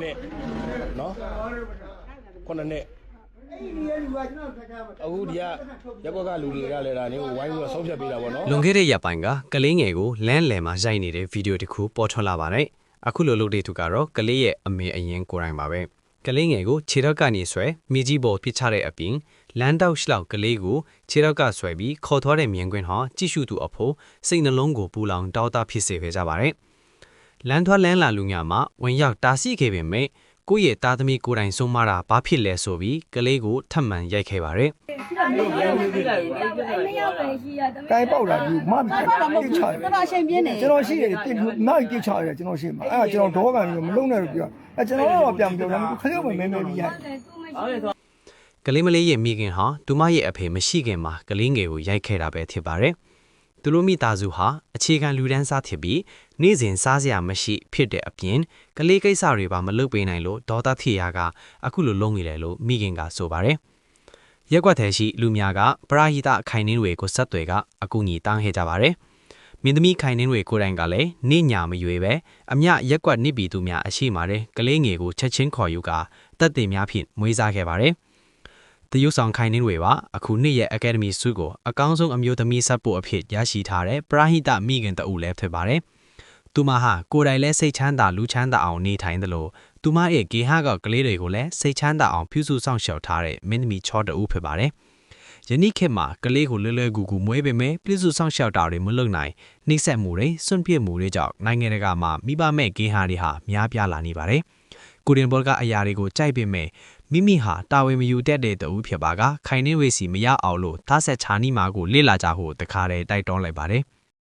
နှစ်နော်နှစ်အခုဒီကရက်ကွက်ကလူတွေကလည်းဒါနေကိုဝိုင်းပြီးတော့ဆုံးဖြတ်ပေးတာပေါ့နော်လွန်ခဲ့တဲ့ရက်ပိုင်းကကလေးငယ်ကိုလမ်းလယ်မှာရိုက်နေတဲ့ဗီဒီယိုတစ်ခုပေါ်ထွက်လာပါတယ်အခုလိုလုပ်တဲ့သူကတော့ကလေးရဲ့အမေအရင်ကိုယ်တိုင်ပါပဲကလေးငယ်ကိုခြေထောက်ကနေဆွဲမြေကြီးပေါ်ပစ်ချတဲ့အပြင်လမ်းတောက်ရှလောက်ကလေးကိုခြေထောက်ကဆွဲပြီးခေါ်သွားတဲ့မြင်ကွင်းဟာကြည့်ရှုသူအဖို့စိတ်နှလုံးကိုပူလောင်တောက်တဖြစ်စေခဲ့ကြပါတယ်လမ်းသွားလမ်းလာလူညာမှာဝင်ရောက်တားဆီးခဲ့ပေမဲ့ကိုယ့်ရဲ့သားသမီးကိုယ်တိုင်ဆုံးမတာဘာဖြစ်လဲဆိုပြီးကလေးကိုထပ်မံရိုက်ခဲ့ပါတယ်တိုင်းပေါက်တာဒီမတိချတယ်ကျွန်တော်အချိန်ပြင်းနေကျွန်တော်ရှိတယ်နောက်တိချတယ်ကျွန်တော်ရှိမှာအဲ့ဒါကျွန်တော်ဒေါကန်ပြီးမလုံးနဲ့လို့ပြောအဲ့ကျွန်တော်တော့ပြန်ပြောတယ်ခလေးမမဲမဲပြီးရတယ်ကလေးမလေးရဲ့မိခင်ဟာသူမရဲ့အဖေမရှိခင်မှာကလေးငယ်ကိုရိုက်ခဲ့တာပဲဖြစ်ပါတယ်သူတို့မိသားစုဟာအခြေခံလူဒန်းစားဖြစ်ပြီးနေ့စဉ်စားစရာမရှိဖြစ်တဲ့အပြင်ကလေးကိစ္စတွေပါမလုပ်ပေးနိုင်လို့ဒေါသဖြစ်ရာကအခုလိုလုံးနေတယ်လို့မိခင်ကဆိုပါတယ်ရက်ကွက်ထဲရှိလူများကပရာဟိတခိုင်နှင်းတွေကိုဆက်သွယ်ကအကူအညီတောင်းခဲ့ကြပါတယ်မင်းသမီးခိုင်နှင်းတွေကိုယ်တိုင်ကလည်းနေညာမရွေပဲအမြရက်ကွက်နစ်ပြည်သူများအရှိမာတဲ့ကလေးငယ်ကိုချက်ချင်းခေါ်ယူကတပ်တင်များဖြင့်မွေးစားခဲ့ပါတယ်တရုတ်ဆောင်ခိုင်နှင်းတွေပါအခုနှစ်ရဲ့ Academy ဆုကိုအကောင်းဆုံးအမျိုးသမီးဆက်ဖို့အဖြစ်ရရှိထားတဲ့ပရာဟိတမိခင်တအုပ်လည်းဖြစ်ပါတယ်သူမဟာကိုယ်တိုင်လည်းစိတ်ချမ်းသာလူချမ်းသာအောင်နေထိုင်တယ်လို့သူမရဲ့ဂေဟကကလေးတွေကိုလည်းစိတ်ချမ်းသာအောင်ပြုစုဆောင်ရှောက်ထားတဲ့မင်းသမီးချောတအုပ်ဖြစ်ပါတယ်ယနေ့ခေတ်မှာကလေးကိုလွယ်လွယ်ကူကူမွေးပေမဲ့ပြုစုဆောင်ရှောက်တာတွေမလုပ်နိုင်နှိမ့်ဆက်မှုတွေစွန့်ပစ်မှုတွေကြောင့်နိုင်ငံတကာမှာမိဘမဲ့ဂေဟတွေဟာများပြားလာနေပါတယ်ကိုရင်ဘော်ကအရာတွေကိုကြိုက်ပေမဲ့မိမိဟာတာဝန်မယူတတ်တဲ့တူဖြစ်ပါကခိုင်နှင်းဝေစီမရအောင်လို့သားဆက်ချာနီမာကိုလေ့လာကြဖို့တခါတည်းတိုက်တွန်းလိုက်ပါတယ်